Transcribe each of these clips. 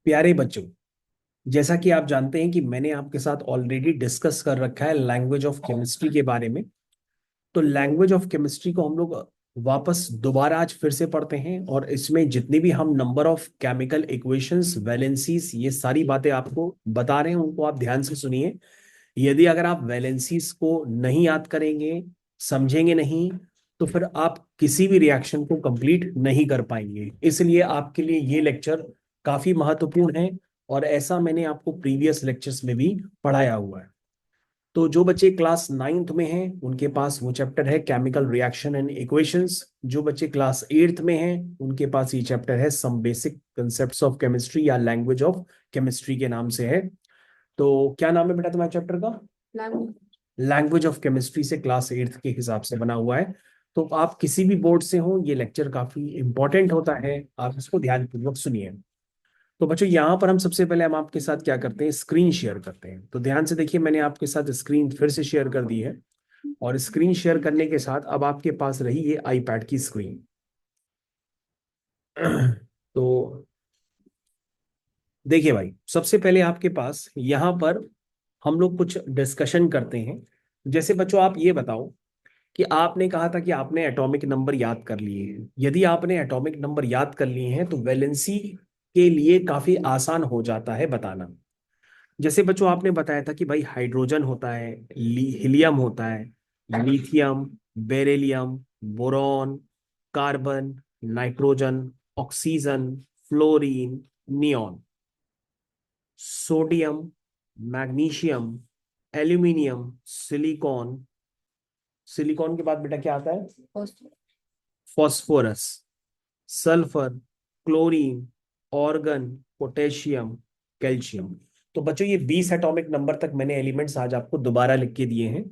प्यारे बच्चों, जैसा कि आप जानते हैं कि मैंने आपके साथ ऑलरेडी डिस्कस कर रखा है लैंग्वेज ऑफ केमिस्ट्री के बारे में। तो लैंग्वेज ऑफ केमिस्ट्री को हम लोग वापस दोबारा आज फिर से पढ़ते हैं, और इसमें जितनी भी हम number of chemical equations, valencies, ये सारी बातें आपको बता रहे हैं, उनको आप ध्यान से सुनिए। यदि अगर आप वैलेंसीज को नहीं याद करेंगे, समझेंगे नहीं, तो फिर आप किसी भी रिएक्शन को कंप्लीट नहीं कर पाएंगे। इसलिए आपके लिए ये लेक्चर काफी महत्वपूर्ण है, और ऐसा मैंने आपको प्रीवियस लेक्चर्स में भी पढ़ाया हुआ है। तो जो बच्चे क्लास 9th में हैं उनके पास वो चैप्टर है केमिकल रिएक्शन एंड इक्वेशंस। जो बच्चे क्लास 8th में हैं उनके पास ये चैप्टर है some basic concepts of chemistry, या लैंग्वेज ऑफ केमिस्ट्री के नाम से है। तो क्या नाम है बेटा तुम्हारे चैप्टर का? लैंग्वेज ऑफ केमिस्ट्री से क्लास 8th के हिसाब से बना हुआ है। तो आप किसी भी बोर्ड से हो, ये लेक्चर काफी इंपॉर्टेंट होता है, आप इसको ध्यानपूर्वक सुनिए। तो बच्चों, यहाँ पर हम सबसे पहले हम आपके साथ क्या करते हैं, स्क्रीन शेयर करते हैं। तो ध्यान से देखिए, मैंने आपके साथ स्क्रीन फिर से शेयर कर दी है, और स्क्रीन शेयर करने के साथ अब आपके पास रही ये आईपैड की स्क्रीन। तो देखिए भाई, सबसे पहले आपके पास यहाँ पर हम लोग कुछ डिस्कशन करते हैं। जैसे बच्चों, आप ये बताओ कि आपने कहा था कि आपने एटॉमिक नंबर याद कर लिए हैं। यदि आपने एटॉमिक नंबर याद कर लिए हैं तो वैलेंसी के लिए काफी आसान हो जाता है बताना। जैसे बच्चों, आपने बताया था कि भाई हाइड्रोजन होता है, हीलियम होता है, lithium, beryllium, boron, carbon, nitrogen, oxygen, fluorine, neon, sodium, magnesium, aluminium, silicon. Silicon के बाद बेटा क्या आता है? Phosphorus, sulphur, chlorine, organ, potassium, calcium. तो बच्चों, ये 20 एटॉमिक नंबर तक मैंने एलिमेंट्स आज आपको दोबारा लिख के दिए हैं।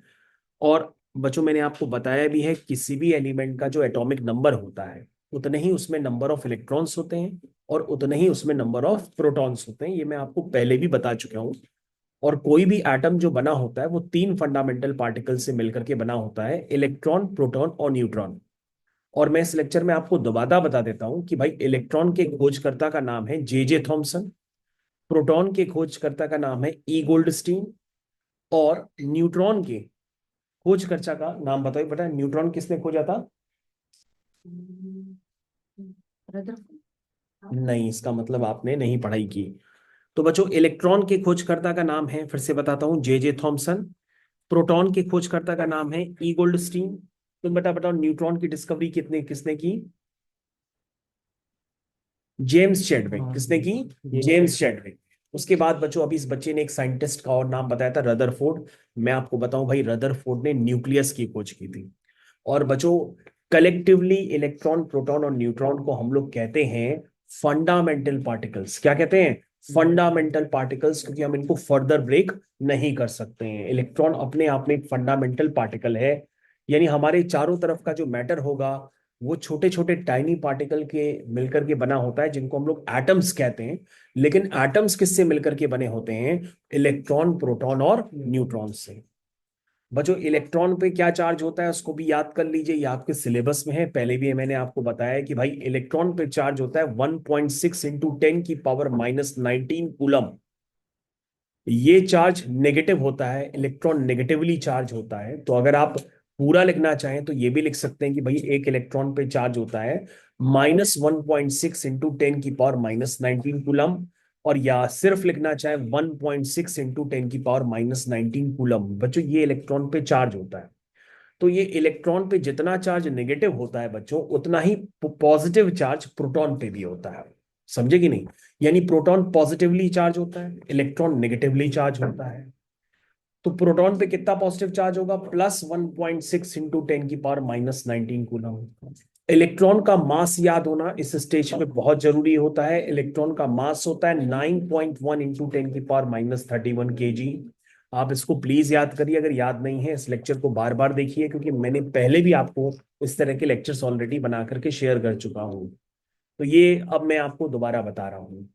और बच्चों, मैंने आपको बताया भी है किसी भी एलिमेंट का जो एटॉमिक नंबर होता है उतने ही उसमें नंबर ऑफ इलेक्ट्रॉन्स होते हैं, और उतने ही उसमें नंबर ऑफ प्रोटॉन्स होते हैं। ये मैं आपको पहले भी बता चुका हूँ। और कोई भी एटम जो बना होता है वो 3 फंडामेंटल पार्टिकल से मिलकर के बना होता है, इलेक्ट्रॉन, प्रोटॉन और न्यूट्रॉन। और मैं इस लेक्चर में आपको दोबारा बता देता हूं कि भाई इलेक्ट्रॉन के खोजकर्ता का नाम है जे थॉमसन, प्रोटॉन के खोजकर्ता का नाम है ई गोल्डस्टीन, और न्यूट्रॉन के खोजकर्ता का नाम बताइए बेटा, न्यूट्रॉन किसने खोजा था? नहीं, इसका मतलब आपने नहीं पढ़ाई की। तो बच्चों, इलेक्ट्रॉन के खोजकर्ता का नाम है, फिर से बताता हूं, जे थॉमसन। प्रोटॉन के खोजकर्ता का नाम है ई गोल्डस्टीन। तुम बेटा बताओ, न्यूट्रॉन की डिस्कवरी कितने किसने की? James Chadwick. किसने की? James Chadwick. उसके बाद बच्चों, अभी इस बच्चे ने एक साइंटिस्ट का और नाम बताया था, रदरफोर्ड। मैं आपको बताऊं भाई, रदरफोर्ड ने न्यूक्लियस की खोज की थी। और बच्चों, कलेक्टिवली इलेक्ट्रॉन, प्रोटॉन और न्यूट्रॉन को हम लोग कहते हैं फंडामेंटल पार्टिकल्स। क्या कहते हैं? फंडामेंटल पार्टिकल्स, क्योंकि हम इनको फर्दर ब्रेक नहीं कर सकते हैं। इलेक्ट्रॉन अपने आप में एक फंडामेंटल पार्टिकल है, यानी हमारे चारों तरफ का जो मैटर होगा वो छोटे छोटे टाइनी पार्टिकल के मिलकर के बना होता है, जिनको हम लोग एटम्स कहते हैं। लेकिन एटम्स किससे मिलकर के बने होते हैं? इलेक्ट्रॉन, प्रोटॉन और न्यूट्रॉन से। बच्चों, इलेक्ट्रॉन पे क्या चार्ज होता है उसको भी याद कर लीजिए, ये आपके सिलेबस में है। पहले भी मैंने आपको बताया है कि भाई इलेक्ट्रॉन पे चार्ज होता है 1.6 इंटू 10 की पावर -19 कूलम। ये चार्ज नेगेटिव होता है, इलेक्ट्रॉन नेगेटिवली चार्ज होता है। तो अगर आप पूरा लिखना चाहें तो ये भी लिख सकते हैं कि भाई एक इलेक्ट्रॉन पे चार्ज होता है -1.6 इंटू 10 की पावर -19 कूलम। और या सिर्फ लिखना चाहे 1.6 इंटू 10 की पावर -19 कूलम। बच्चों, ये इलेक्ट्रॉन पे चार्ज होता है। तो ये इलेक्ट्रॉन पे जितना चार्ज नेगेटिव होता है बच्चों, उतना ही पॉजिटिव चार्ज प्रोटॉन पे भी होता है। समझे कि नहीं? यानी प्रोटॉन पॉजिटिवली चार्ज होता है, इलेक्ट्रॉन नेगेटिवली चार्ज होता है। तो प्रोटॉन पे कितना पॉजिटिव चार्ज होगा? +1.6 इंटू 10 की पावर -19 कूलम। इलेक्ट्रॉन का मास याद होना इस स्टेज पे बहुत जरूरी होता है। इलेक्ट्रॉन का मास होता है 9.1 इंटू 10 की पावर -31 kg। आप इसको प्लीज याद करिए, अगर याद नहीं है इस लेक्चर को बार बार देखिए, क्योंकि मैंने पहले भी आपको इस तरह के लेक्चर्स ऑलरेडी बना करके शेयर कर चुका हूँ। तो ये अब मैं आपको दोबारा बता रहा हूँ।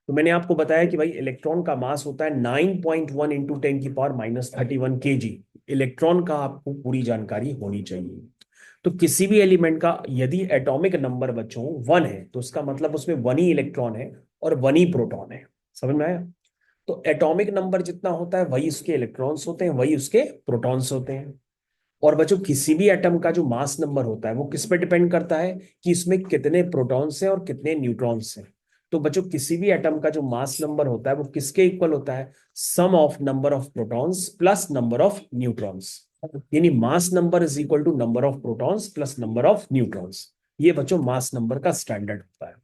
तो मैंने आपको बताया कि भाई इलेक्ट्रॉन का मास होता है 9.1 इंटू 10 की पावर -31 kg। इलेक्ट्रॉन का आपको पूरी जानकारी होनी चाहिए। तो किसी भी एलिमेंट का यदि एटॉमिक नंबर बच्चों 1 है तो उसका मतलब उसमें 1 ही इलेक्ट्रॉन है और 1 ही प्रोटॉन है। समझ में आया? तो एटॉमिक नंबर जितना होता है वही उसके इलेक्ट्रॉन्स होते हैं, वही उसके प्रोटॉन्स होते हैं। और बच्चों किसी भी एटम का जो मास नंबर होता है वो किस पे डिपेंड करता है कि इसमें कितने प्रोटॉन्स हैं और कितने न्यूट्रॉन्स हैं। तो बच्चों किसी भी एटम का जो मास नंबर होता है वो किसके इक्वल होता है? Sum of number of protons plus number of neutrons. यानी mass number is equal to number of protons plus number of neutrons. ये बच्चों मास नंबर का स्टैंडर्ड होता है।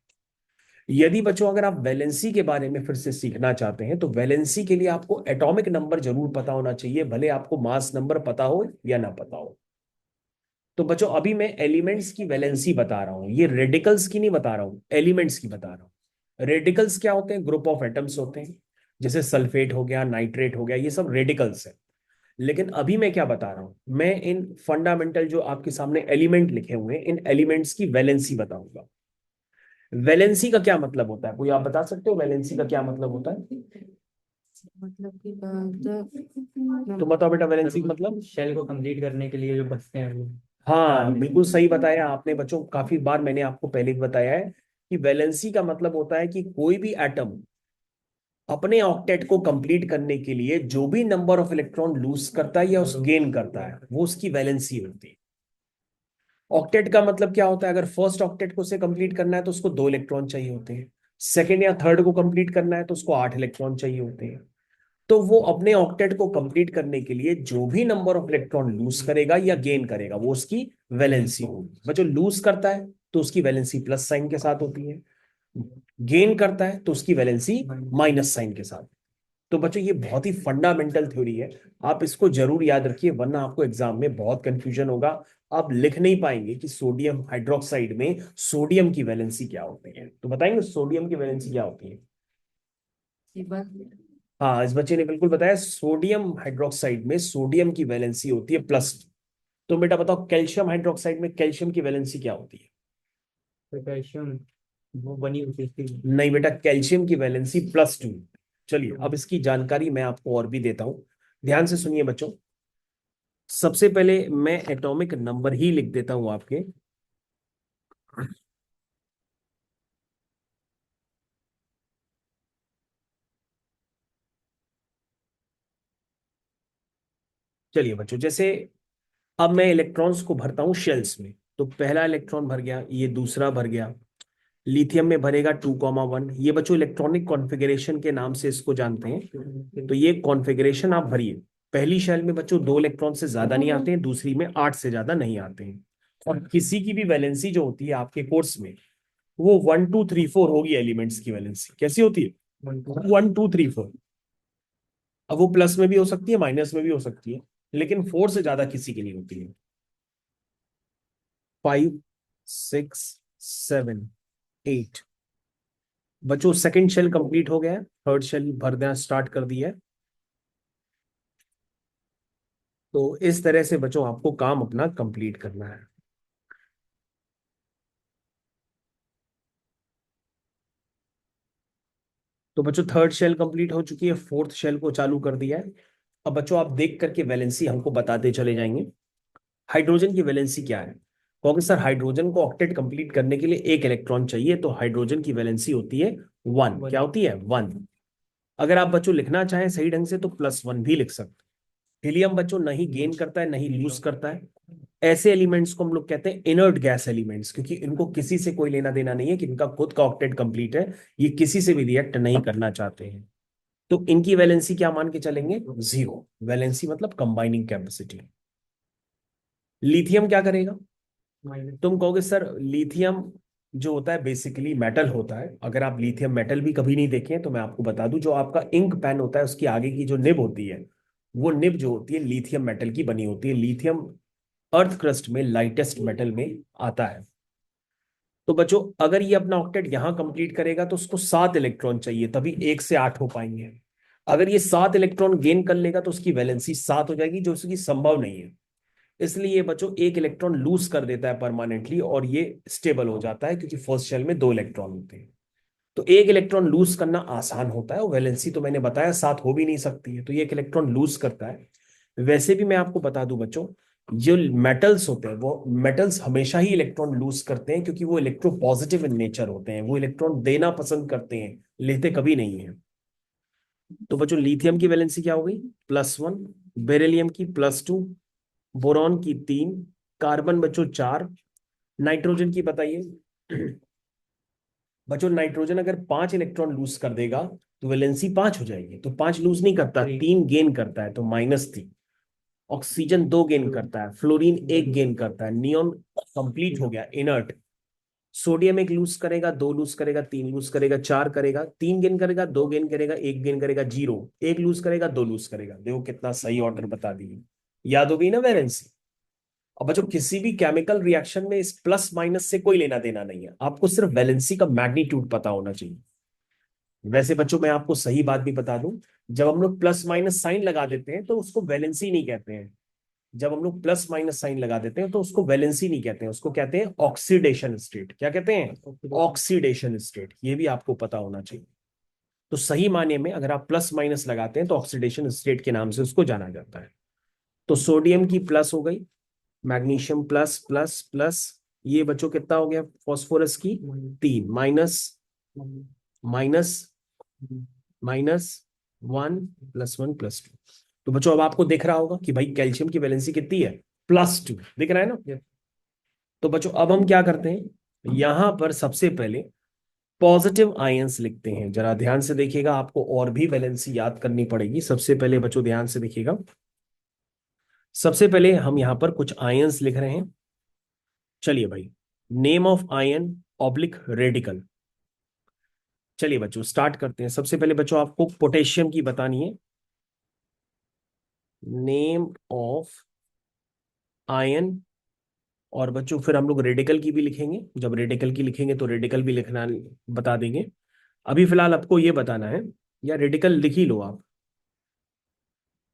यदि बच्चों अगर आप वैलेंसी के बारे में फिर से सीखना चाहते हैं तो वैलेंसी के लिए आपको एटॉमिक नंबर जरूर पता होना चाहिए, भले आपको मास नंबर पता हो या ना पता हो। तो बच्चों अभी मैं एलिमेंट्स की वैलेंसी बता रहा हूं, ये रेडिकल्स की नहीं बता रहा हूं, एलिमेंट्स की बता रहा हूं। रेडिकल्स क्या होते हैं? ग्रुप ऑफ एटम्स होते हैं, जैसे सल्फेट हो गया, नाइट्रेट हो गया, ये सब रेडिकल्स है। लेकिन अभी मैं क्या बता रहा हूं, मैं इन फंडामेंटल जो आपके सामने एलिमेंट लिखे हुए हैं इन एलिमेंट्स की वैलेंसी बताऊंगा। वैलेंसी का क्या मतलब होता है? कोई आप बता सकते हो वैलेंसी का क्या मतलब होता है? मतलब कि तो बताओ बेटा, वैलेंसी का मतलब। शेल को कंप्लीट करने के लिए जो बचते हैं वो। हाँ बिल्कुल सही बताया आपने बच्चों, काफी बार मैंने आपको पहले भी बताया है कि वैलेंसी का मतलब होता है कि कोई भी एटम अपने ऑक्टेट को कंप्लीट करने के लिए जो भी नंबर ऑफ इलेक्ट्रॉन लूज करता है या उस गेन करता है वो उसकी वैलेंसी होती है। ऑक्टेट का मतलब क्या होता है? अगर फर्स्ट ऑक्टेट को से कंप्लीट करना है तो उसको 2 इलेक्ट्रॉन चाहिए होते हैं। सेकेंड या थर्ड को कंप्लीट करना है तो उसको 8 इलेक्ट्रॉन चाहिए होते हैं। तो वो अपने ऑक्टेट को कंप्लीट करने के लिए जो भी नंबर ऑफ इलेक्ट्रॉन लूज करेगा या गेन करेगा वो उसकी वैलेंसी होगी। बच्चों लूज करता है तो उसकी वैलेंसी प्लस साइन के साथ होती है, गेन करता है तो उसकी वैलेंसी माइनस साइन के साथ। तो बच्चों ये बहुत ही फंडामेंटल थ्योरी है, आप इसको जरूर याद रखिए वरना आपको एग्जाम में बहुत कंफ्यूजन होगा। आप लिख नहीं पाएंगे कि सोडियम हाइड्रोक्साइड में सोडियम की वैलेंसी क्या होती है, तो बताएंगे सोडियम की वैलेंसी क्या होती है? हाँ इस बच्चे ने बिल्कुल बताया, सोडियम हाइड्रोक्साइड में सोडियम की वैलेंसी होती है प्लस। तो बेटा बताओ कैल्शियम हाइड्रोक्साइड में कैल्शियम की वैलेंसी क्या होती है? कैल्शियम वो बनी होती थी। नहीं बेटा, कैल्शियम की वैलेंसी +2। चलिए अब इसकी जानकारी मैं आपको और भी देता हूं, ध्यान से सुनिए बच्चों। सबसे पहले मैं एटॉमिक नंबर ही लिख देता हूं आपके। चलिए बच्चों, जैसे अब मैं इलेक्ट्रॉन्स को भरता हूं शेल्स में, तो पहला इलेक्ट्रॉन भर गया, ये दूसरा भर गया। लिथियम में भरेगा 2,1। ये बच्चों इलेक्ट्रॉनिक कॉन्फ़िगरेशन के नाम से इसको जानते हैं। तो ये कॉन्फ़िगरेशन आप भरिए। पहली शेल में बच्चों 2 इलेक्ट्रॉन से ज्यादा नहीं आते हैं, दूसरी में 8 से ज्यादा नहीं आते हैं। और किसी की भी वैलेंसी जो होती है आपके कोर्स में वो 1 2 3 4 होगी। एलिमेंट्स की वैलेंसी कैसी होती है? 1 2 3 4। अब वो प्लस में भी हो सकती है, माइनस में भी हो सकती है, लेकिन 4 से ज्यादा किसी की नहीं होती है। 5 6 7 8। बच्चों सेकंड शेल कंप्लीट हो गया है, थर्ड शेल भर देना स्टार्ट कर दिया है। तो इस तरह से बच्चों आपको काम अपना कंप्लीट करना है। तो बच्चों थर्ड शेल कंप्लीट हो चुकी है, फोर्थ शेल को चालू कर दिया है। अब बच्चों आप देख करके वैलेंसी हमको बताते चले जाएंगे। हाइड्रोजन की वैलेंसी क्या है? क्योंकि सर हाइड्रोजन को ऑक्टेट कंप्लीट करने के लिए 1 इलेक्ट्रॉन चाहिए, तो हाइड्रोजन की वैलेंसी होती है 1। क्या होती है? 1। अगर आप बच्चों लिखना चाहें सही ढंग से तो +1 भी लिख सकते हैं। हीलियम बच्चों नहीं गेन करता है नहीं लूज करता है। ऐसे एलिमेंट्स को हम लोग कहते हैं इनर्ट गैस एलिमेंट्स, क्योंकि इनको किसी से कोई लेना देना नहीं है कि इनका खुद का ऑक्टेट कंप्लीट है, ये किसी से भी रिएक्ट नहीं करना चाहते हैं। तो इनकी वैलेंसी क्या मान के चलेंगे? 0। वैलेंसी मतलब कंबाइनिंग कैपेसिटी। लिथियम क्या करेगा? तुम कहोगे सर लिथियम जो होता है बेसिकली मेटल होता है। अगर आप लिथियम मेटल भी कभी नहीं देखे तो मैं आपको बता दूं, जो आपका इंक पेन होता है उसकी आगे की जो निब होती है वो निब जो होती है लिथियम मेटल की बनी होती है। लिथियम अर्थ क्रस्ट में लाइटेस्ट मेटल में आता है। तो बच्चों अगर ये अपना ऑक्टेट यहां कंप्लीट करेगा तो उसको 7 इलेक्ट्रॉन चाहिए, तभी 1 से 8 हो पाएंगे। अगर ये 7 इलेक्ट्रॉन गेन कर लेगा तो उसकी वैलेंसी 7 हो जाएगी, जो उसकी संभव नहीं है। इसलिए ये बच्चों 1 इलेक्ट्रॉन लूज कर देता है परमानेंटली और ये स्टेबल हो जाता है, क्योंकि फर्स्ट शेल में 2 इलेक्ट्रॉन होते हैं। तो 1 इलेक्ट्रॉन लूज करना आसान होता है, और वैलेंसी तो मैंने बताया 7 हो भी नहीं सकती है, तो ये 1 इलेक्ट्रॉन लूज करता है। वैसे भी मैं आपको बता दूं बच्चों, जो मेटल्स होते हैं वो मेटल्स हमेशा ही इलेक्ट्रॉन लूज करते हैं, क्योंकि वो इलेक्ट्रो पॉजिटिव इन नेचर होते हैं, वो इलेक्ट्रॉन देना पसंद करते हैं, लेते कभी नहीं है। तो बच्चों लिथियम की वैलेंसी क्या हो गई, +1, बेरिलियम की +2, बोरॉन की 3, कार्बन बच्चों 4, नाइट्रोजन की बताइए। बच्चों नाइट्रोजन अगर 5 इलेक्ट्रॉन लूज कर देगा तो वैलेंसी 5 हो जाएगी, तो 5 लूज नहीं करता, 3 गेन करता है तो -3। ऑक्सीजन 2 गेन करता है, फ्लोरीन 1 गेन करता है, नियोन कंप्लीट हो गया इनर्ट। सोडियम 1 लूज करेगा, 2 लूज करेगा, 3 लूज करेगा, 4 करेगा, 3 गेन करेगा, 2 गेन करेगा, 1 गेन करेगा, 0, 1 लूज करेगा, 2 लूज करेगा। देखो कितना सही ऑर्डर बता दिए, याद हो गई ना वैलेंसी। अब बच्चों किसी भी केमिकल रिएक्शन में इस प्लस माइनस से कोई लेना देना नहीं है, आपको सिर्फ वैलेंसी का मैग्नीट्यूड पता होना चाहिए। वैसे बच्चों मैं आपको सही बात भी बता दूं, जब हम लोग प्लस माइनस साइन लगा देते हैं तो उसको वैलेंसी नहीं कहते हैं। जब हम लोग प्लस माइनस साइन लगा देते हैं तो उसको वैलेंसी नहीं कहते हैं, उसको कहते हैं ऑक्सीडेशन स्टेट। क्या कहते हैं, ऑक्सीडेशन स्टेट। ये भी आपको पता होना चाहिए। तो सही मायने में अगर आप प्लस माइनस लगाते हैं तो ऑक्सीडेशन स्टेट के नाम से उसको जाना जाता है। तो सोडियम की प्लस हो गई, मैग्नीशियम प्लस प्लस प्लस, ये बच्चों कितना हो गया, फॉस्फोरस की 3, माइनस माइनस -1 +1 +2। तो बच्चों अब आपको दिख रहा होगा कि भाई कैल्शियम की वैलेंसी कितनी है, +2, दिख रहा है ना। तो बच्चों अब हम क्या करते हैं, यहां पर सबसे पहले पॉजिटिव आयंस लिखते हैं। जरा ध्यान से देखिएगा, आपको और भी वैलेंसी याद करनी पड़ेगी। सबसे पहले बच्चों ध्यान से देखिएगा, सबसे पहले हम यहां पर कुछ आयंस लिख रहे हैं। चलिए भाई, name of ion oblique radical. चलिए बच्चों स्टार्ट करते हैं। सबसे पहले बच्चों आपको पोटेशियम की बतानी है, नेम ऑफ आयन। और बच्चों फिर हम लोग रेडिकल की भी लिखेंगे, जब रेडिकल की लिखेंगे तो रेडिकल भी लिखना बता देंगे। अभी फिलहाल आपको ये बताना है, या रेडिकल लिख ही लो आप।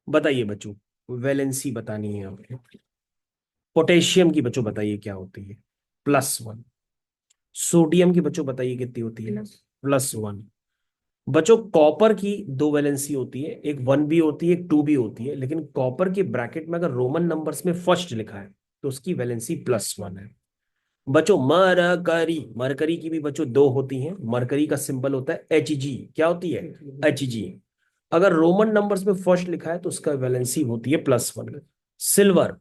बताइए बच्चों, वैलेंसी बतानी है आपको। पोटेशियम की बच्चों बताइए क्या होती है, +1। सोडियम की बच्चों बताइए कितनी होती है, +1। बच्चों कॉपर की 2 वैलेंसी होती है, एक 1 भी होती है, एक 2 भी होती है, लेकिन कॉपर के ब्रैकेट में अगर रोमन नंबर्स में फर्स्ट लिखा है तो उसकी वैलेंसी +1 है। बच्चों मरकरी, मरकरी की भी बच्चों 2 होती हैं। मरकरी का सिंबल होता है Hg। क्या होती है, Hg। अगर रोमन नंबर्स में फर्स्ट लिखा है तो उसका वैलेंसी होती है +1। सिल्वर,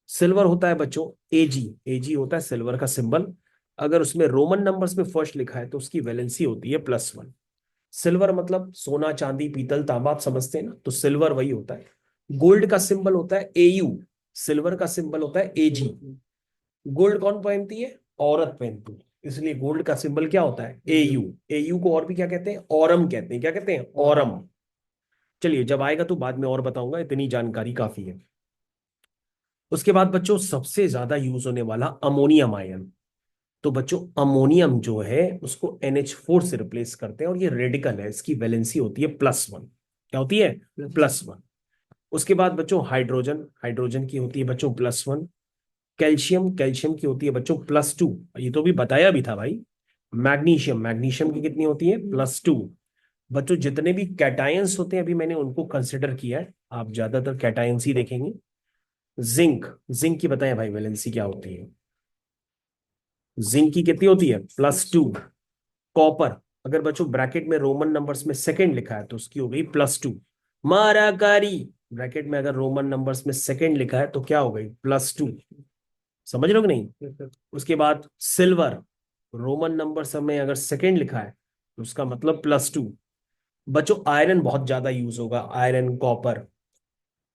सिल्वर होता है बच्चों Ag, Ag होता है सिल्वर का सिंबल। अगर उसमें रोमन नंबर्स में फर्स्ट लिखा है तो उसकी वैलेंसी होती है +1। सिल्वर मतलब सोना चांदी पीतल तांबा, आप समझते हैं ना, तो सिल्वर वही होता है। गोल्ड का सिंबल होता है Au, सिल्वर का सिंबल होता है Ag। गोल्ड कौन पहनती है, औरत पहनती है, इसलिए गोल्ड का सिंबल क्या होता है, Au। Au को और भी क्या कहते हैं, औरम कहते हैं। क्या कहते हैं, औरम। चलिए जब आएगा तो बाद में और बताऊंगा, इतनी जानकारी काफी है। उसके बाद बच्चों सबसे ज्यादा यूज होने वाला अमोनियम आयन। तो बच्चों अमोनियम जो है उसको NH4 से रिप्लेस करते हैं और ये रेडिकल है, इसकी वैलेंसी होती है +1। क्या होती है, +1। उसके बाद बच्चों हाइड्रोजन, हाइड्रोजन की होती है बच्चों +1। कैल्शियम, कैल्शियम की होती है बच्चों +2, ये तो भी बताया भी था भाई। मैग्नीशियम, मैग्नीशियम की कितनी होती है, +2। बच्चों जितने भी कैटायंस होते हैं अभी मैंने उनको कंसिडर किया है, आप ज्यादातर कैटायंस ही देखेंगे। जिंक, जिंक की बताएं भाई वैलेंसी क्या होती है, जिंक की कितनी होती है, +2। कॉपर, अगर बच्चों ब्रैकेट में रोमन नंबर्स में सेकंड लिखा है तो उसकी हो गई +2। माराकारी, ब्रैकेट में अगर रोमन नंबर्स में सेकंड लिखा है तो क्या हो गई, +2। समझ रहे हो कि नहीं। उसके बाद सिल्वर, रोमन नंबर में अगर सेकंड लिखा है तो उसका मतलब +2। बच्चों आयरन बहुत ज्यादा यूज होगा, आयरन कॉपर।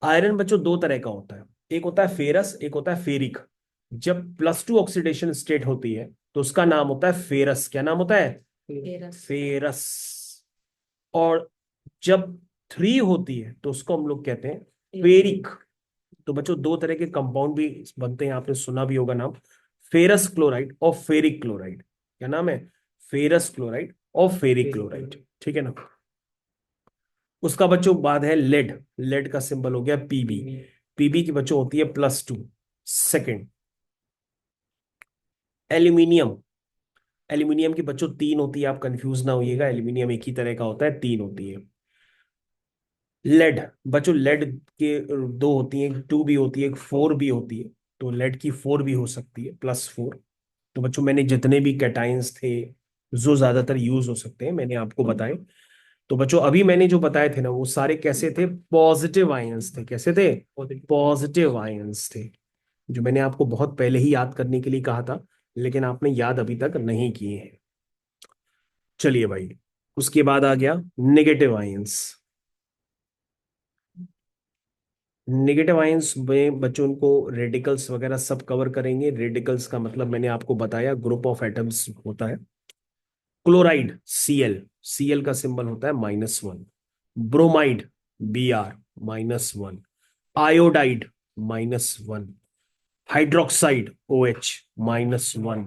आयरन बच्चों 2 तरह का होता है, एक होता है फेरस, एक होता है फेरिक। जब +2 ऑक्सीडेशन स्टेट होती है तो उसका नाम होता है फेरस। क्या नाम होता है, फेरस। और जब 3 होती है तो उसको हम लोग कहते हैं फेरिक। तो बच्चों 2 तरह के कंपाउंड भी बनते हैं, आपने सुना भी होगा नाम, फेरस क्लोराइड और फेरिक क्लोराइड। क्या नाम है, फेरस क्लोराइड और फेरिक क्लोराइड, ठीक है ना। उसका बच्चों बाद है लेड, लेड का सिंबल हो गया Pb। Pb की बच्चों होती है +2। सेकंड एल्यूमिनियम, एल्यूमिनियम की बच्चों 3 होती है, आप कंफ्यूज ना होइएगा, एल्यूमिनियम एक ही तरह का होता है, 3 होती है। लेड, बच्चों लेड के 2 होती है, 2 भी होती है, एक 4 भी होती है। तो लेड की 4 भी हो सकती है, +4। तो बच्चों मैंने जितने भी कैटाइंस थे जो ज्यादातर यूज हो सकते हैं मैंने आपको बताए। तो बच्चों अभी मैंने जो बताए थे ना वो सारे कैसे थे, पॉजिटिव आयंस थे। कैसे थे? पॉजिटिव आयंस थे, जो मैंने आपको बहुत पहले ही याद करने के लिए कहा था, लेकिन आपने याद अभी तक नहीं किए हैं। चलिए भाई, उसके बाद आ गया नेगेटिव आयंस। नेगेटिव आयंस में बच्चों को रेडिकल्स वगैरह सब कवर करेंगे। रेडिकल्स का मतलब मैंने आपको बताया, ग्रुप ऑफ एटम्स होता है। क्लोराइड Cl, Cl का सिंबल होता है -1। Bromide Br -1। Iodide -1। Hydroxide OH -1।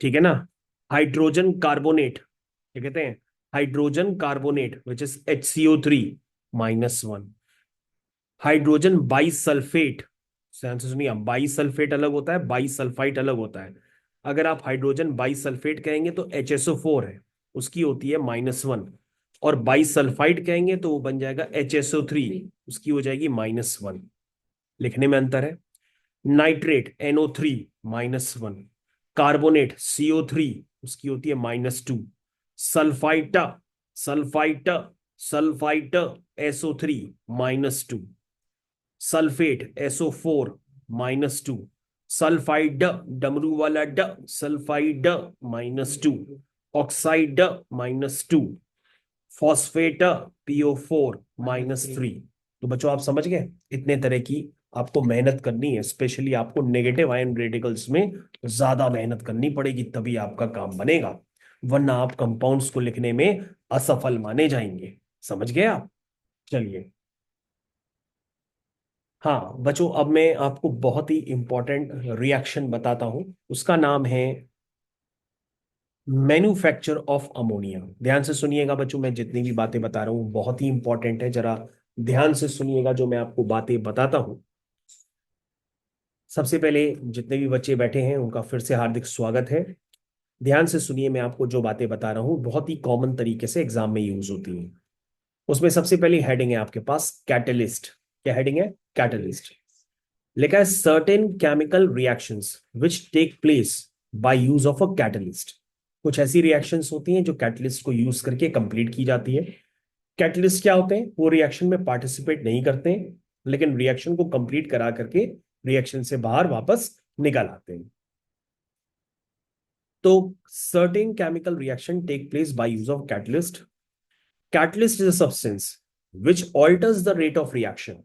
ठीक है ना? हाइड्रोजन कार्बोनेट, क्या कहते हैं? Hydrogen carbonate which is HCO3 -1। Hydrogen bisulphate, ध्यान से सुनिए, बाईसल्फेट अलग होता है, बाईसल्फाइट अलग होता है। अगर आप हाइड्रोजन बाईसल्फेट कहेंगे तो HSO4 है, उसकी होती है -1। और बाईसल्फाइड कहेंगे तो वो बन जाएगा HSO3, उसकी हो जाएगी -1। लिखने में अंतर है। Nitrate NO3 -1। कार्बोनेट CO3, उसकी होती है -2। Sulphite sulphite sulphite SO3 -2। Sulphate SO4 -2। Sulphide, डमरू वाला ड, सल्फाइड -2। ऑक्साइड -2। Phosphate PO4 -3। तो बच्चों आप समझ गए, इतने तरह की आपको मेहनत करनी है। स्पेशली आपको नेगेटिव आयन रेडिकल्स में ज्यादा मेहनत करनी पड़ेगी, तभी आपका काम बनेगा, वरना आप कंपाउंड्स को लिखने में असफल माने जाएंगे। समझ गए आप? चलिए, हाँ बच्चों, अब मैं आपको बहुत ही इंपॉर्टेंट रिएक्शन बताता हूं। उसका नाम है मैन्युफैक्चर ऑफ अमोनिया। ध्यान से सुनिएगा बच्चों, मैं जितनी भी बातें बता रहा हूँ बहुत ही इंपॉर्टेंट है, जरा ध्यान से सुनिएगा जो मैं आपको बातें बताता हूँ। सबसे पहले जितने भी बच्चे बैठे हैं उनका फिर से हार्दिक स्वागत है। ध्यान से सुनिए, मैं आपको जो बातें बता रहा हूँ बहुत ही कॉमन तरीके से एग्जाम में यूज होती हैं। उसमें सबसे पहली हेडिंग है आपके पास कैटलिस्ट। क्या हेडिंग है? कैटलिस्ट। लिखा है certain chemical reactions which take place by use of a catalyst. कुछ ऐसी रिएक्शंस होती हैं जो कैटलिस्ट को यूज करके कंप्लीट की जाती है। कैटलिस्ट क्या होते हैं? वो रिएक्शन में पार्टिसिपेट नहीं करते हैं, लेकिन रिएक्शन को कंप्लीट करा करके रिएक्शन से बाहर वापस निकल आते हैं। तो certain chemical reaction take place by use of catalyst. Catalyst is a substance which alters the rate of reaction.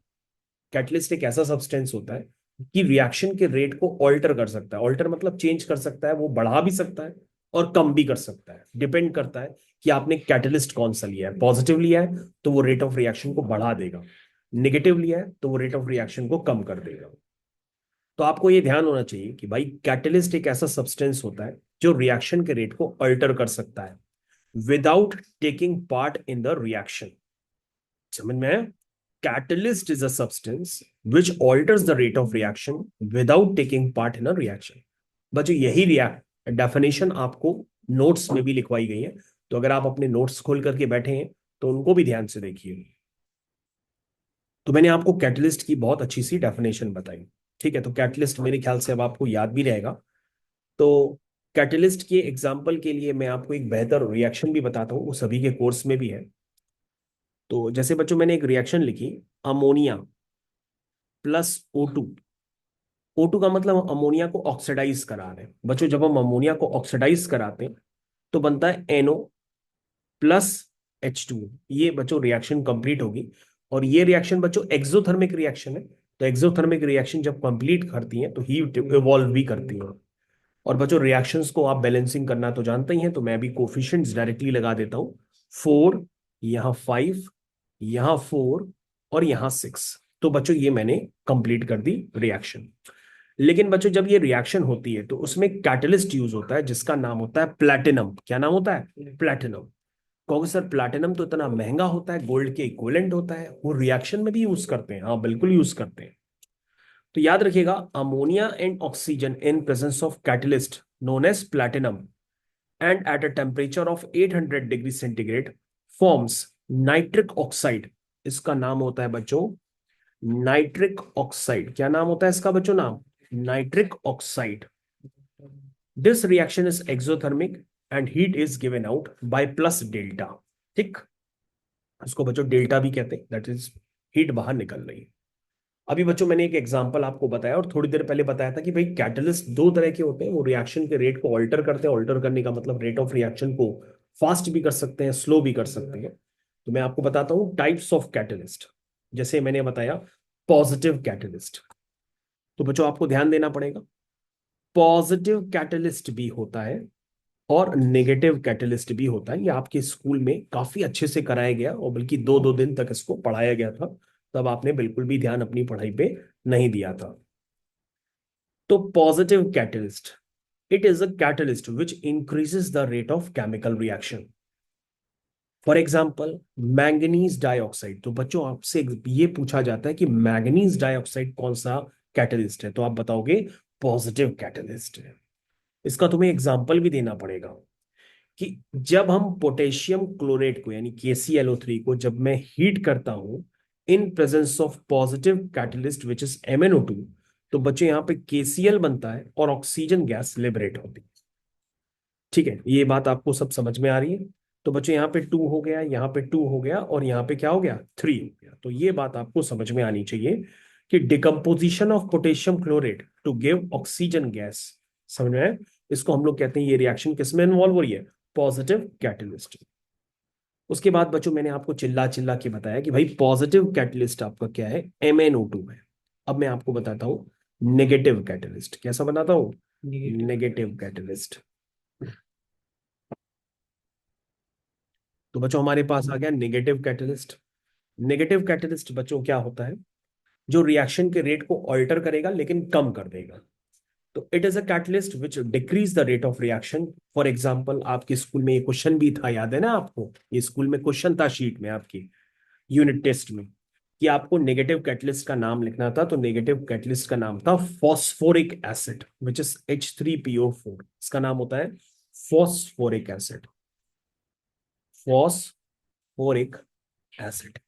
Catalyst एक ऐसा सब्सटेंस होता है कि रिएक्शन के रेट को ऑल्टर कर सकता है। ऑल्टर मतलब चेंज कर सकता है, वो बढ़ा भी सकता है और कम भी कर सकता है। डिपेंड करता है कि आपने कैटलिस्ट कौन सा लिया है। पॉजिटिव लिया है तो वो रेट ऑफ रिएक्शन को बढ़ा देगा, नेगेटिव लिया है तो वो रेट ऑफ रिएक्शन को कम कर देगा। तो आपको ये ध्यान होना चाहिए कि भाई कैटलिस्ट एक ऐसा सब्सटेंस होता है जो रिएक्शन के रेट को अल्टर कर सकता है without taking part in the reaction. समझ में आया? Catalyst is a substance which alters the rate of reaction without taking part in a reaction। बच्चों यही डेफिनेशन आपको नोट्स में भी लिखवाई गई है, तो अगर आप अपने नोट्स खोल करके बैठे हैं तो उनको भी ध्यान से देखिए। तो मैंने आपको कैटलिस्ट की बहुत अच्छी सी डेफिनेशन बताई। ठीक है, तो कैटलिस्ट मेरे ख्याल से अब आपको याद भी रहेगा। तो कैटलिस्ट के एग्जाम्पल के लिए मैं आपको एक बेहतर रिएक्शन भी बताता हूँ, वो सभी के कोर्स में भी है। तो जैसे बच्चों मैंने एक रिएक्शन लिखी, अमोनिया +O2। O2 का मतलब अमोनिया को ऑक्सीडाइज करा रहे हैं। बच्चों जब हम अमोनिया को ऑक्सीडाइज कराते हैं तो बनता है NO+H2। ये बच्चों रिएक्शन कंप्लीट होगी, और ये रिएक्शन बच्चों एक्सोथर्मिक रिएक्शन है। तो एक्सोथर्मिक रिएक्शन जब कंप्लीट करती हैं तो हीट इवॉल्व भी करती हैं। और बच्चों रिएक्शंस को आप बैलेंसिंग करना तो जानते ही हैं, तो मैं अभी कोफिशिएंट्स डायरेक्टली लगा देता हूं। 4, यहाँ 5, यहाँ 4 और यहाँ 6। तो बच्चों ये मैंने कंप्लीट कर दी रिएक्शन। लेकिन बच्चों जब ये रिएक्शन होती है तो उसमें कैटलिस्ट यूज होता है जिसका नाम होता है प्लैटिनम। क्या नाम होता है? प्लैटिनम। कहोगे सर प्लैटिनम तो इतना महंगा होता है, गोल्ड के इक्विवेलेंट होता है, वो रिएक्शन में भी यूज करते हैं? हाँ बिल्कुल यूज करते हैं। तो याद रखिएगा, ammonia and oxygen in presence of catalyst known as platinum and at a temperature of 800 degree centigrade forms nitric oxide. इसका नाम होता है बच्चों नाइट्रिक ऑक्साइड। क्या नाम होता है इसका बच्चों? नाम nitric oxide. This reaction is exothermic and heat is given out by plus delta. ठीक, इसको बच्चों डेल्टा भी कहते हैं, दैट इज हीट बाहर निकल रही है। अभी बच्चों मैंने एक एग्जांपल आपको बताया और थोड़ी देर पहले बताया था कि भाई कैटलिस्ट दो तरह के होते हैं, वो रिएक्शन के रेट को ऑल्टर करते हैं। ऑल्टर करने का मतलब रेट ऑफ रिएक्शन को फास्ट भी कर सकते हैं, स्लो भी कर सकते हैं। तो मैं आपको बताता हूँ टाइप्स ऑफ कैटलिस्ट। जैसे मैंने बताया पॉजिटिव कैटलिस्ट, तो बच्चों आपको ध्यान देना पड़ेगा, पॉजिटिव कैटलिस्ट भी होता है और नेगेटिव कैटलिस्ट भी होता है। ये आपके स्कूल में काफी अच्छे से कराया गया और बल्कि दो दो दिन तक इसको पढ़ाया गया था, तब आपने बिल्कुल भी ध्यान अपनी पढ़ाई पे नहीं दिया था। तो positive catalyst, it is a catalyst which increases the rate of chemical reaction. For example manganese dioxide. तो बच्चों आपसे ये पूछा जाता है कि मैंगनीज डाइऑक्साइड कौन सा कैटलिस्ट है, तो आप बताओगे पॉजिटिव कैटलिस्ट है। इसका तुम्हें एग्जाम्पल भी देना पड़ेगा कि जब हम पोटेशियम क्लोरेट को यानी KClO3 को जब मैं हीट करता हूं इन presence of positive catalyst which is MnO2, तो बच्चे यहां पे KCl बनता है और ऑक्सीजन गैस लिबरेट होती है। ठीक है, ये बात आपको सब समझ में आ रही है। तो बच्चे यहाँ पे 2 हो गया, यहाँ पे 2 हो गया और यहाँ पे क्या हो गया 3 हो गया। तो ये बात आपको समझ में आनी चाहिए कि decomposition of potassium chlorate to give oxygen gas, समझ में आया? इसको हम लोग कहते हैं ये रिएक्शन किसमें इन्वॉल्व हो रही है, पॉजिटिव कैटलिस्ट। उसके बाद बच्चों मैंने आपको चिल्ला चिल्ला के बताया कि भाई पॉजिटिव कैटलिस्ट आपका क्या है, MnO2 है। अब मैं आपको बताता हूँ नेगेटिव कैटलिस्ट, कैसा बनाता हूँ, नेगेटिव। Negative catalyst. तो बच्चों हमारे पास आ गया नेगेटिव कैटलिस्ट। नेगेटिव कैटलिस्ट बच्चों क्या होता है, जो रिएक्शन के रेट को ऑल्टर करेगा लेकिन कम कर देगा। तो it is a catalyst which decrease the rate of reaction. For example आपके स्कूल में ये क्वेश्चन भी था, याद है ना आपको, ये स्कूल में क्वेश्चन था शीट में आपकी यूनिट टेस्ट में, कि आपको नेगेटिव कैटलिस्ट का नाम लिखना था। तो नेगेटिव कैटलिस्ट का नाम था phosphoric acid which is H3PO4। इसका नाम होता है फॉस्फोरिक एसिड, फॉस्फोरिक एसिड।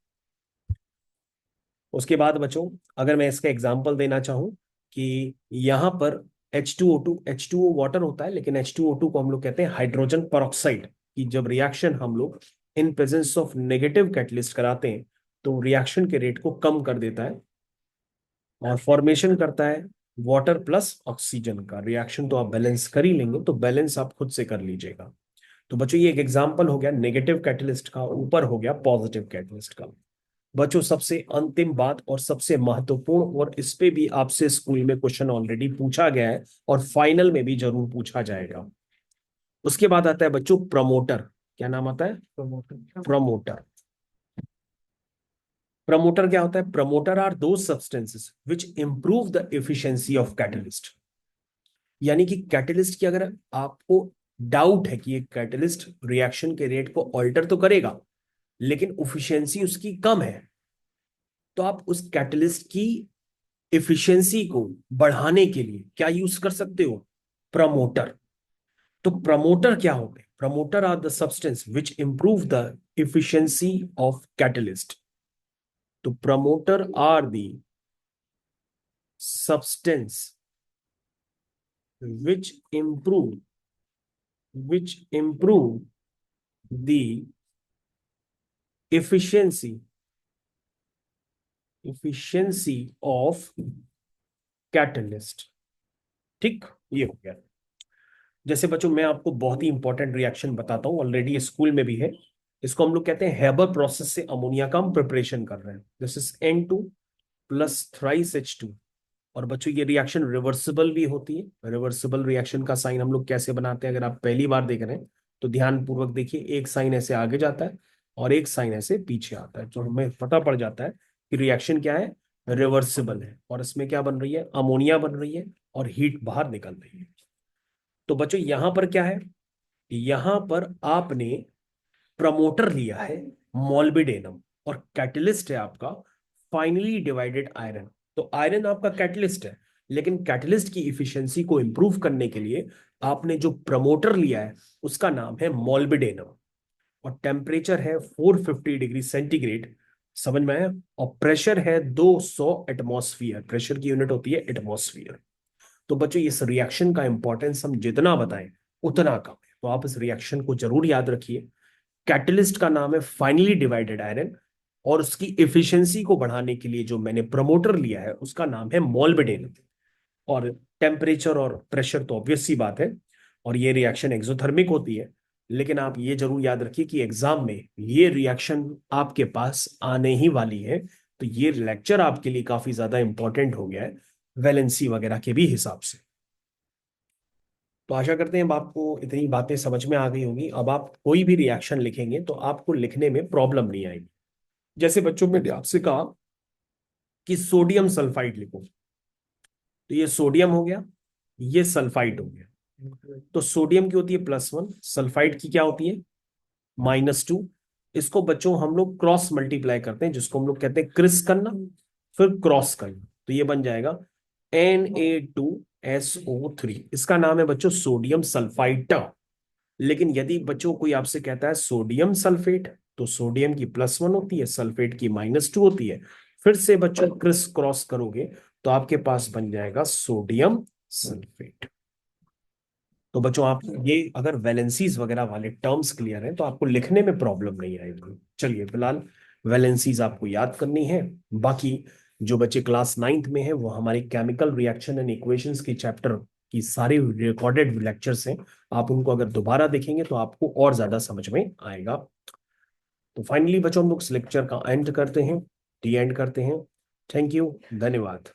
उसके बाद बच्चों अगर मैं इसका एग्जांपल देना चाहूं कि यहां पर H2O वाटर होता है, लेकिन H2O2 को हम लोग कहते हैं हाइड्रोजन परऑक्साइड, कि जब रिएक्शन हम लोग इन प्रेजेंस ऑफ नेगेटिव कैटलिस्ट कराते हैं तो रिएक्शन के रेट को कम कर देता है और फॉर्मेशन करता है वाटर प्लस ऑक्सीजन का। रिएक्शन तो आप बैलेंस कर ही लेंगे, तो बैलेंस आप खुद से कर लीजिएगा। तो बच्चों ये एक एग्जांपल हो गया नेगेटिव कैटलिस्ट का, ऊपर हो गया पॉजिटिव कैटलिस्ट का। बच्चों सबसे अंतिम बात और सबसे महत्वपूर्ण, और इस पे भी आपसे स्कूल में क्वेश्चन ऑलरेडी पूछा गया है और फाइनल में भी जरूर पूछा जाएगा, उसके बाद आता है बच्चों प्रमोटर। क्या नाम आता है, प्रमोटर। प्रमोटर। प्रमोटर क्या होता है, प्रमोटर आर दो substances which improve the efficiency of catalyst. यानी कि कैटलिस्ट की अगर आपको डाउट है कि ये कैटलिस्ट रिएक्शन के रेट को ऑल्टर तो करेगा लेकिन एफिशिएंसी उसकी कम है, तो आप उस कैटलिस्ट की एफिशिएंसी को बढ़ाने के लिए क्या यूज कर सकते हो, प्रमोटर। तो प्रमोटर क्या होते हैं, promoter are the substance which improve the efficiency of catalyst. तो promoter are the substance which improve the efficiency of catalyst। ठीक, ये हो गया। जैसे बच्चों मैं आपको बहुत ही इंपॉर्टेंट रिएक्शन बताता हूं, ऑलरेडी स्कूल में भी है। इसको हम लोग कहते हैं हेबर प्रोसेस से अमोनिया का हम प्रिपरेशन कर रहे हैं। This is N2 plus thrice H2। और बच्चों ये रिएक्शन रिवर्सिबल भी होती है। रिवर्सिबल रिएक्शन का साइन हम लोग कैसे बनाते हैं, अगर आप पहली बार देख रहे हैं तो ध्यान पूर्वक देखिए, एक साइन ऐसे आगे जाता है और एक साइन ऐसे पीछे आता है, तो हमें पता पड़ जाता है कि रिएक्शन क्या है, रिवर्सिबल है। और इसमें क्या बन रही है, अमोनिया बन रही है और हीट बाहर निकल रही है। तो बच्चों यहां पर क्या है, यहां पर आपने प्रमोटर लिया है मोल्बिडेनम और कैटलिस्ट है आपका फाइनली डिवाइडेड आयरन। तो आयरन आपका कैटलिस्ट है, लेकिन कैटलिस्ट की इफिशियंसी को इंप्रूव करने के लिए आपने जो प्रमोटर लिया है उसका नाम है मोल्बिडेनम। और टेम्परेचर है 450 डिग्री सेंटीग्रेड, समझ में आया? और प्रेशर है 200 एटमॉस्फियर, प्रेशर की यूनिट होती है एटमॉस्फियर। तो बच्चों इस रिएक्शन का इंपॉर्टेंस हम जितना बताएं उतना कम है, तो आप इस रिएक्शन को जरूर याद रखिए। कैटलिस्ट का नाम है फाइनली डिवाइडेड आयरन, और उसकी इफिशिएंसी को बढ़ाने के लिए जो मैंने प्रमोटर लिया है उसका नाम है मोल्बिडेनम। और टेम्परेचर और प्रेशर तो ऑब्वियस सी बात है, और ये रिएक्शन एक्सोथर्मिक होती है। लेकिन आप ये जरूर याद रखिए कि एग्जाम में ये रिएक्शन आपके पास आने ही वाली है, तो ये लेक्चर आपके लिए काफी ज्यादा इंपॉर्टेंट हो गया है वैलेंसी वगैरह के भी हिसाब से। तो आशा करते हैं अब आपको इतनी बातें समझ में आ गई होगी। अब आप कोई भी रिएक्शन लिखेंगे तो आपको लिखने में प्रॉब्लम नहीं आएगी। जैसे बच्चों मैंने आपसे कहा कि सोडियम सल्फाइड लिखो, तो ये सोडियम हो गया, ये सल्फाइड हो गया। तो सोडियम की होती है +1, सल्फाइड की क्या होती है -2। इसको बच्चों हम लोग क्रॉस मल्टीप्लाई करते हैं, जिसको हम लोग कहते हैं क्रिस करना, फिर क्रॉस करना, तो ये बन जाएगा Na2SO3। इसका नाम है बच्चों सोडियम सल्फाइड। लेकिन यदि बच्चों कोई आपसे कहता है सोडियम सल्फेट, तो सोडियम की +1 होती है, सल्फेट की -2 होती है। फिर से बच्चों क्रिस क्रॉस करोगे तो आपके पास बन जाएगा सोडियम सल्फेट। तो बच्चों आप ये अगर वैलेंसीज वगैरह वाले टर्म्स क्लियर हैं तो आपको लिखने में प्रॉब्लम नहीं आएगी। चलिए फिलहाल वैलेंसीज आपको याद करनी है। बाकी जो बच्चे क्लास 9th में हैं वो हमारे केमिकल रिएक्शन एंड इक्वेशंस की चैप्टर की सारी रिकॉर्डेड लेक्चर्स हैं, आप उनको अगर दोबारा देखेंगे तो आपको और ज्यादा समझ में आएगा। तो फाइनली बच्चों हम लोग इस लेक्चर का एंड करते हैं, डी एंड करते हैं। थैंक यू, धन्यवाद।